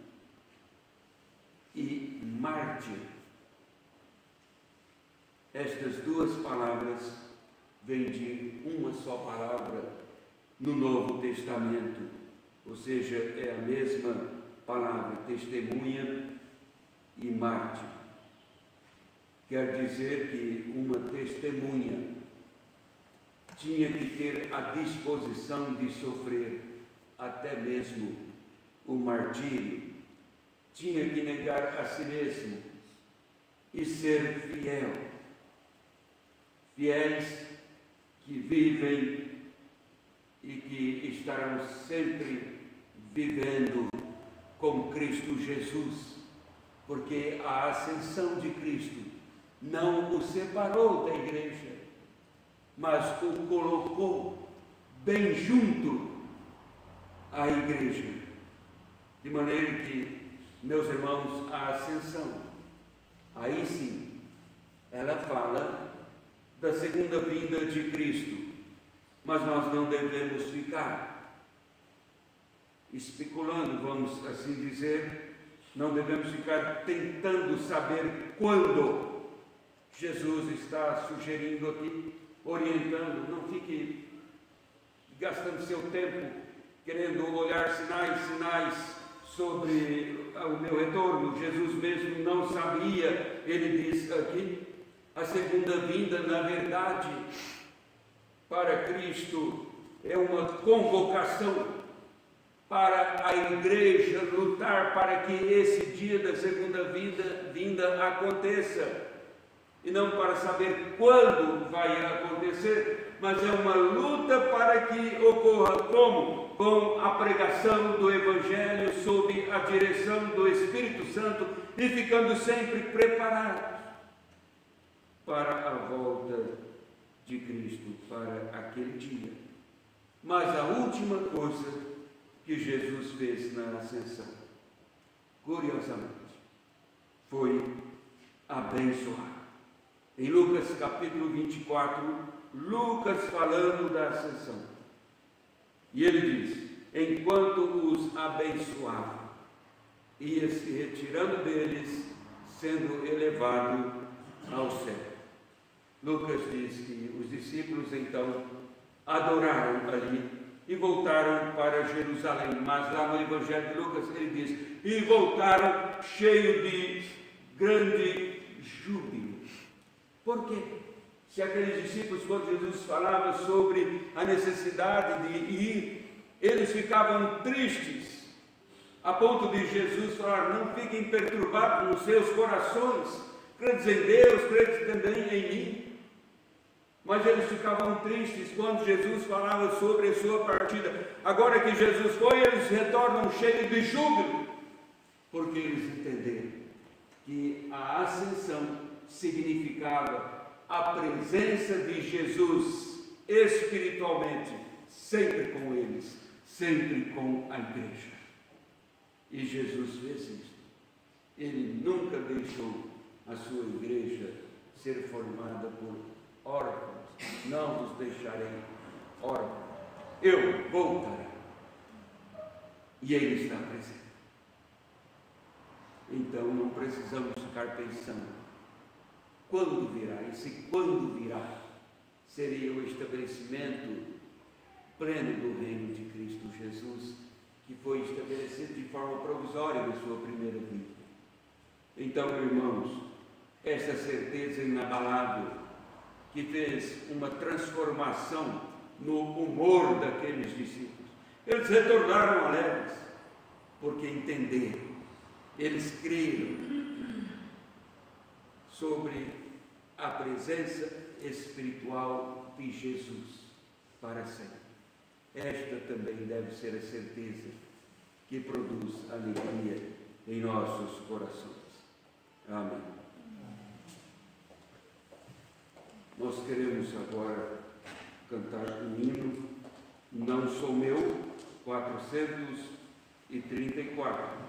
e mártir, estas duas palavras vêm de uma só palavra no Novo Testamento, ou seja, é a mesma palavra, testemunha e mártir. Quer dizer que uma testemunha tinha que ter a disposição de sofrer até mesmo o martírio, tinha que negar a si mesmo e ser fiel. Fiéis que vivem e que estarão sempre vivendo com Cristo Jesus, porque a ascensão de Cristo não o separou da igreja, mas o colocou bem junto à igreja. De maneira que, meus irmãos, a ascensão, aí sim, ela fala da segunda vinda de Cristo, mas nós não devemos ficar especulando, vamos assim dizer, Não devemos ficar tentando saber quando Jesus está sugerindo aqui, orientando. Não fique gastando seu tempo querendo olhar sinais sobre o meu retorno. Jesus mesmo não sabia. Ele diz aqui, a segunda vinda, na verdade, para Cristo é uma convocação para a igreja lutar para que esse dia da segunda vinda aconteça, e não para saber quando vai acontecer, mas é uma luta para que ocorra como? Com a pregação do Evangelho sob a direção do Espírito Santo e ficando sempre preparados para a volta de Cristo, para aquele dia. Mas a última coisa que Jesus fez na ascensão, curiosamente, foi abençoar. Em Lucas capítulo 24, Lucas falando da ascensão, e ele diz, enquanto os abençoava, ia se retirando deles, sendo elevado ao céu. Lucas diz que os discípulos então adoraram ali e voltaram para Jerusalém. Mas lá no Evangelho de Lucas ele diz, e voltaram cheio de grande júbilo. Por quê? Se aqueles discípulos, quando Jesus falava sobre a necessidade de ir, eles ficavam tristes, a ponto de Jesus falar, não fiquem perturbados nos seus corações, credes em Deus, credes também em mim. Mas eles ficavam tristes quando Jesus falava sobre a sua partida. Agora que Jesus foi, eles retornam cheios de júbilo, porque eles entenderam que a ascensão significava a presença de Jesus espiritualmente, sempre com eles, sempre com a igreja. E Jesus fez isso. Ele nunca deixou a sua igreja ser formada por órfãos. Não vos deixarei órfãos. Eu voltarei. E Ele está presente. Então não precisamos ficar pensando quando virá. E se quando virá, seria o estabelecimento pleno do reino de Cristo Jesus, que foi estabelecido de forma provisória na sua primeira vinda. Então, irmãos, essa certeza inabalável que fez uma transformação no humor daqueles discípulos. Eles retornaram alegres, porque entenderam, eles creram sobre a presença espiritual de Jesus para sempre. Esta também deve ser a certeza que produz alegria em nossos corações. Amém. Nós queremos agora cantar um hino, Não Sou Meu, 434.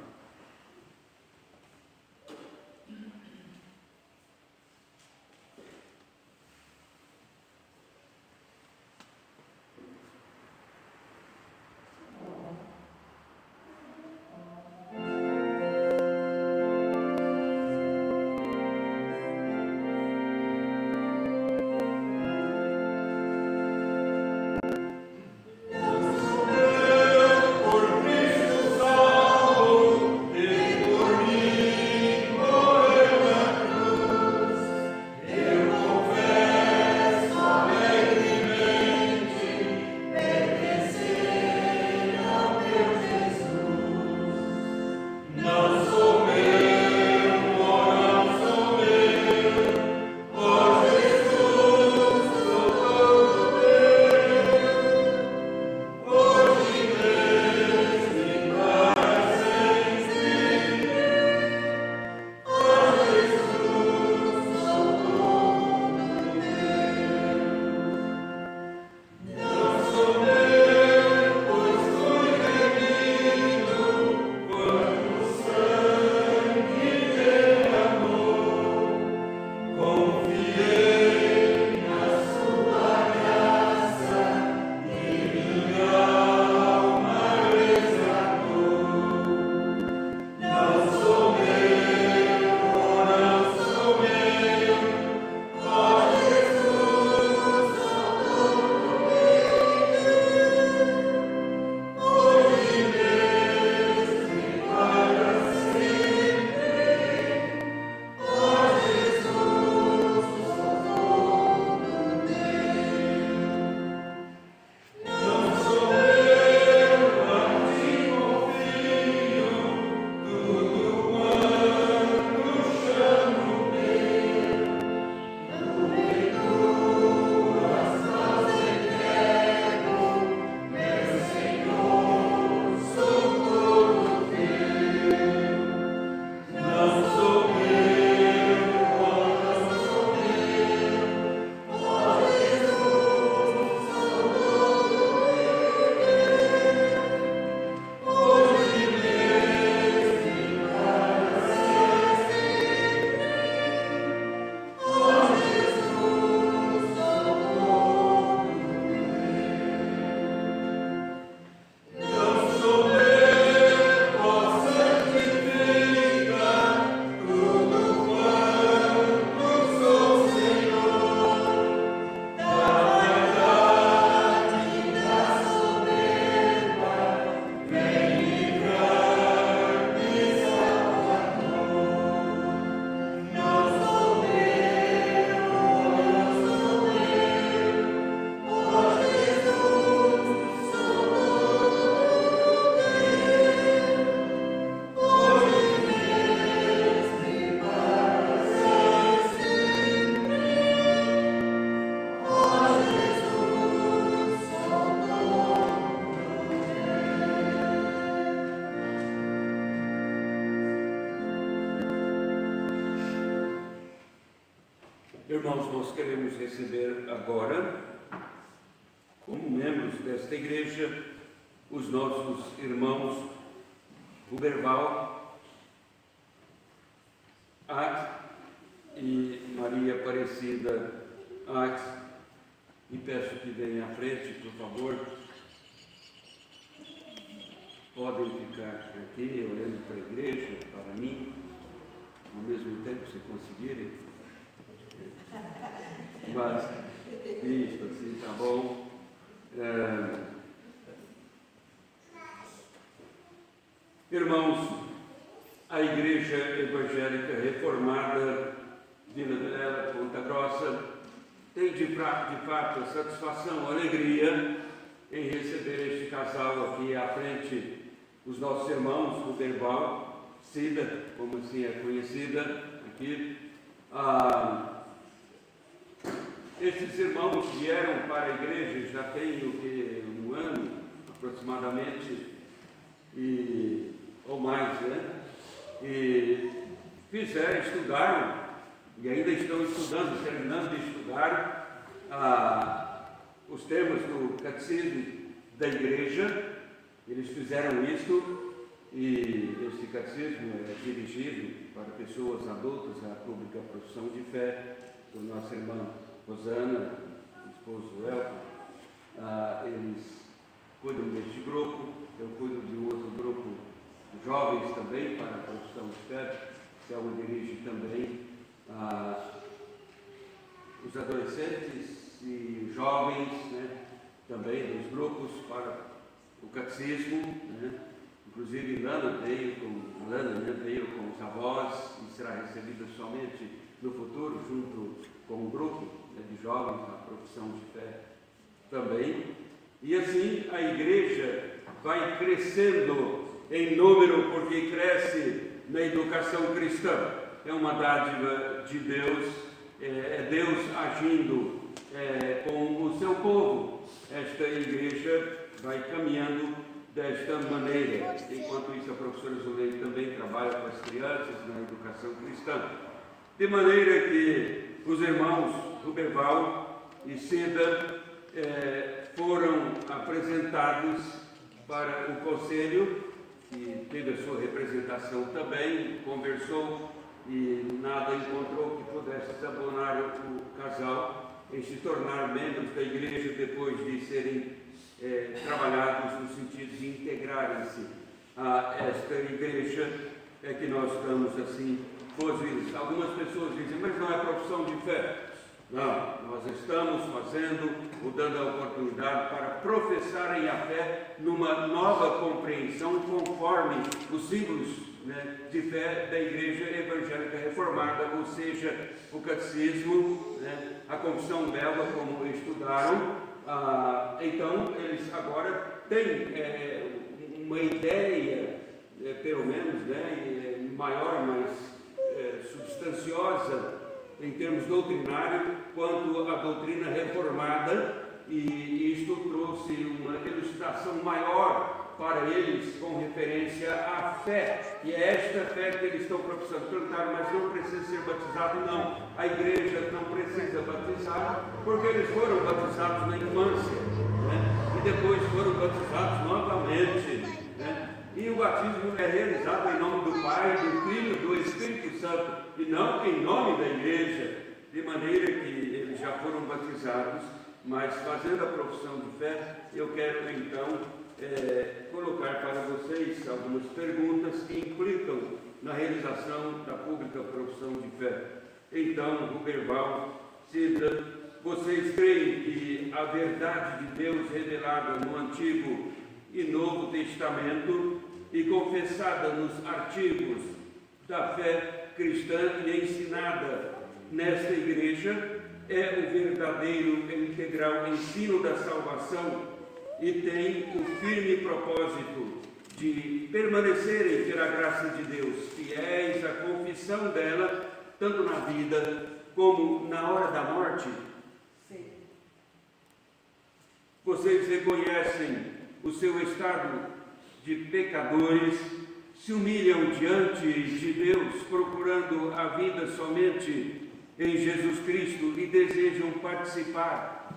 Por Cristo salvo, nós queremos receber agora, como membros desta igreja, os nossos irmãos Ruberval, e Maria Aparecida Ax, e peço que venham à frente, por favor. Podem ficar aqui, olhando para a igreja, para mim, ao mesmo tempo, se conseguirem. Mas, isso, assim, tá bom. Irmãos, a Igreja Evangélica Reformada Vila Vilela, Ponta Grossa, tem de fato a satisfação, a alegria em receber este casal aqui à frente, os nossos irmãos Ruberval, Cida, como assim é conhecida aqui. Estes irmãos vieram para a igreja já tem um ano aproximadamente, ou mais, né? E estudaram, e ainda estão estudando, terminando de estudar os temas do catecismo da igreja. Eles fizeram isso, e este catecismo é dirigido para pessoas adultas à pública profissão de fé, por nossa irmã Rosana, esposo Elton. Eles cuidam deste grupo, eu cuido de um outro grupo de jovens também para a profissão de fé, que ela dirige também os adolescentes e jovens, né, também dos grupos para o catecismo, né? Inclusive Lana veio com os avós e será recebida somente no futuro, junto com um grupo, né, de jovens na profissão de fé também. E assim a igreja vai crescendo em número, porque cresce na educação cristã. É uma dádiva de Deus, é Deus agindo com o seu povo. Esta igreja vai caminhando desta maneira. Enquanto isso, a professora Zuleide também trabalha com as crianças na educação cristã. De maneira que os irmãos Ruberval e Cida foram apresentados para o conselho, que teve a sua representação também, conversou e nada encontrou que pudesse desabonar o casal em se tornar membros da igreja depois de serem trabalhados no sentido de integrarem-se a esta igreja que nós estamos assim boas-vindas. Algumas pessoas dizem, mas não é profissão de fé. Não, nós estamos dando a oportunidade para professarem a fé numa nova compreensão conforme os símbolos, né, de fé da Igreja Evangélica Reformada, ou seja, o catecismo, né, a confissão dela, como estudaram. Então, eles agora têm uma ideia, pelo menos, né, maior, mais substanciosa, em termos doutrinários, quanto à doutrina reformada, e isto trouxe uma elucidação maior para eles com referência à fé, e é esta fé que eles estão professando. Perguntaram, mas não precisa ser batizado? Não, a igreja não precisa batizar, porque eles foram batizados na infância, né? E depois foram batizados novamente, né? E o batismo é realizado em nome do Pai, do Filho, do Espírito Santo, e não em nome da igreja, de maneira que eles já foram batizados. Mas fazendo a profissão de fé, eu quero então colocar para vocês algumas perguntas que implicam na realização da pública profissão de fé. Então, Ruberval, Cida, vocês creem que a verdade de Deus revelada no Antigo e Novo Testamento e confessada nos artigos da fé cristã e ensinada nesta igreja é o verdadeiro e integral ensino da salvação e tem o firme propósito de permanecerem pela graça de Deus fiéis à confissão dela, tanto na vida como na hora da morte? Sim. Vocês reconhecem o seu estado de pecadores, se humilham diante de Deus, procurando a vida somente em Jesus Cristo e desejam participar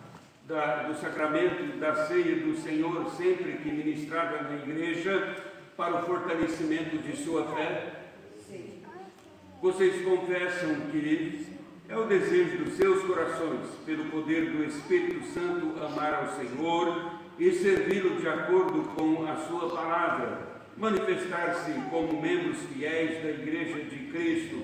do sacramento da ceia do Senhor, sempre que ministrada na igreja, para o fortalecimento de sua fé? Sim. Vocês confessam que é o desejo dos seus corações, pelo poder do Espírito Santo, amar ao Senhor e servi-lo de acordo com a sua palavra, manifestar-se como membros fiéis da Igreja de Cristo,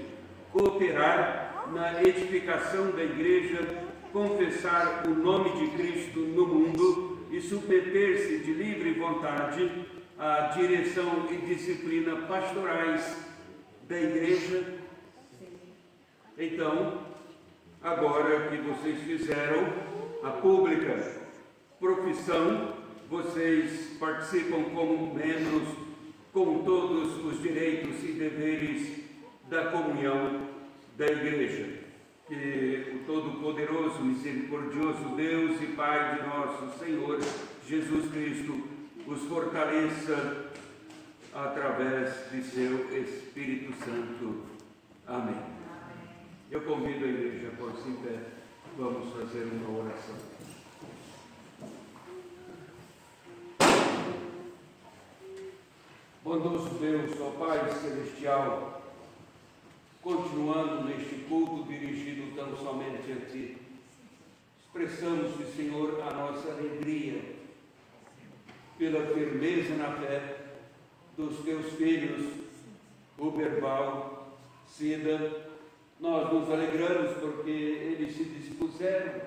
cooperar na edificação da Igreja, confessar o nome de Cristo no mundo e submeter-se de livre vontade à direção e disciplina pastorais da Igreja? Então, agora que vocês fizeram a pública profissão, vocês participam como membros com todos os direitos e deveres da comunhão da Igreja. Que o Todo-Poderoso, Misericordioso Deus e Pai de nosso Senhor Jesus Cristo os fortaleça através de seu Espírito Santo. Amém. Eu convido a igreja a pôr-se em pé. Vamos fazer uma oração. Bondoso Deus, ó Pai Celestial, continuando neste culto dirigido tão somente a Ti, expressamos-te, Senhor, a nossa alegria pela firmeza na fé dos Teus filhos, Uberbal, Cida. Nós nos alegramos porque eles se dispuseram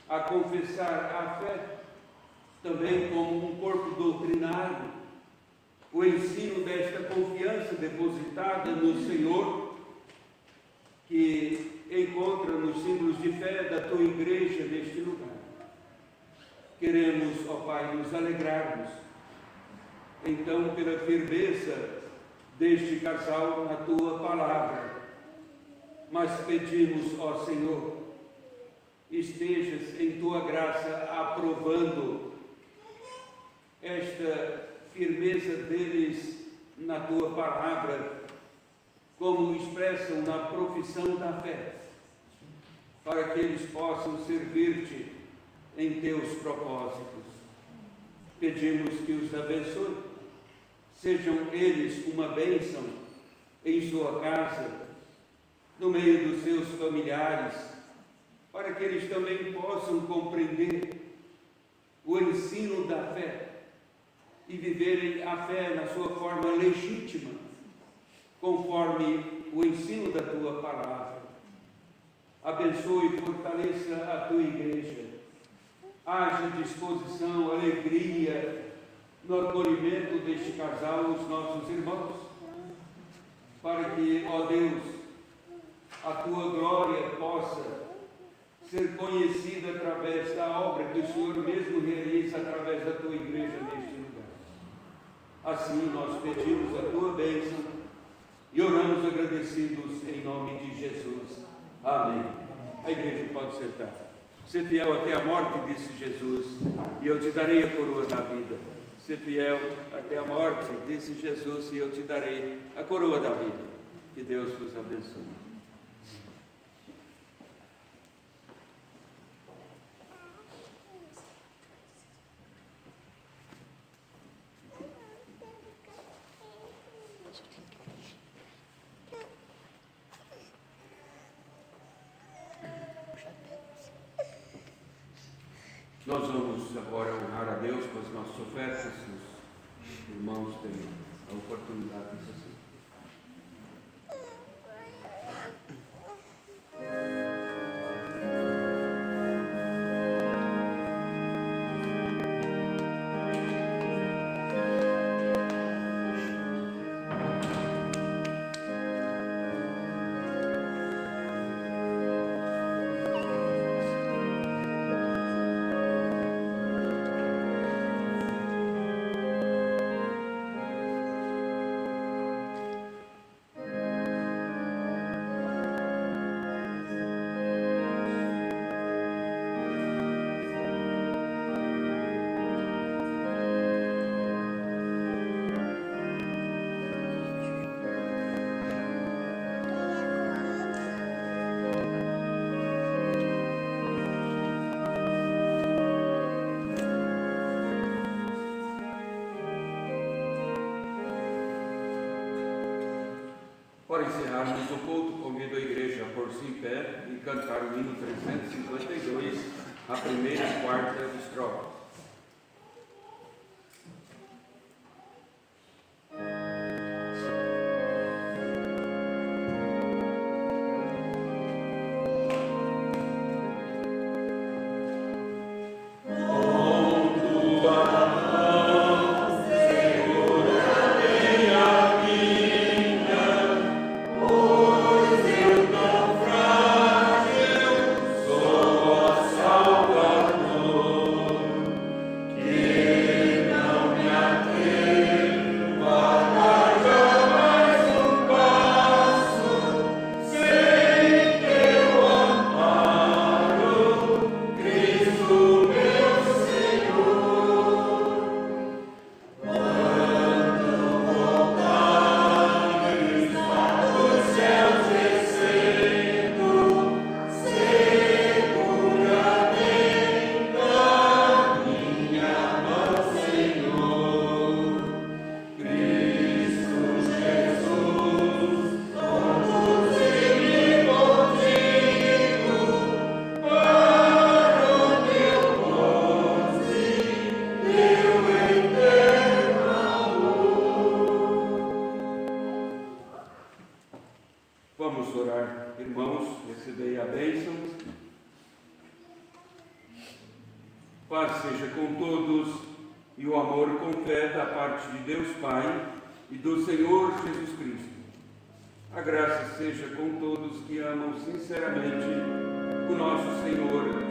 a confessar a fé, também como um corpo doutrinário, o ensino desta confiança depositada no Senhor, que encontra nos símbolos de fé da Tua Igreja neste lugar. Queremos, ó Pai, nos alegrarmos, então, pela firmeza deste casal na Tua Palavra, mas pedimos, ó Senhor, estejas em Tua graça aprovando esta firmeza deles na Tua Palavra, como expressam na profissão da fé, para que eles possam servir-te em Teus propósitos. Pedimos que os abençoe, sejam eles uma bênção em sua casa, no meio dos seus familiares, para que eles também possam compreender o ensino da fé e viverem a fé na sua forma legítima, conforme o ensino da Tua Palavra. Abençoe e fortaleça a Tua Igreja. Haja disposição, alegria no acolhimento deste casal, os nossos irmãos, para que, ó Deus, a Tua glória possa ser conhecida através da obra que o Senhor mesmo realiza através da Tua Igreja neste lugar. Assim nós pedimos a Tua bênção e oramos agradecidos em nome de Jesus. Amém. A igreja pode sentar. Ser fiel até a morte, disse Jesus, e eu te darei a coroa da vida. Ser fiel até a morte, disse Jesus, e eu te darei a coroa da vida. Que Deus vos abençoe. Nós vamos agora honrar a Deus com as nossas ofertas. Os irmãos têm a oportunidade disso assim. Para encerrarmos o culto, convido a igreja a pôr-se em pé e cantar o hino 352, a primeira e quarta estrofe. Vamos orar, irmãos, recebei a bênção. Paz seja com todos e o amor com fé da parte de Deus Pai e do Senhor Jesus Cristo. A graça seja com todos que amam sinceramente o nosso Senhor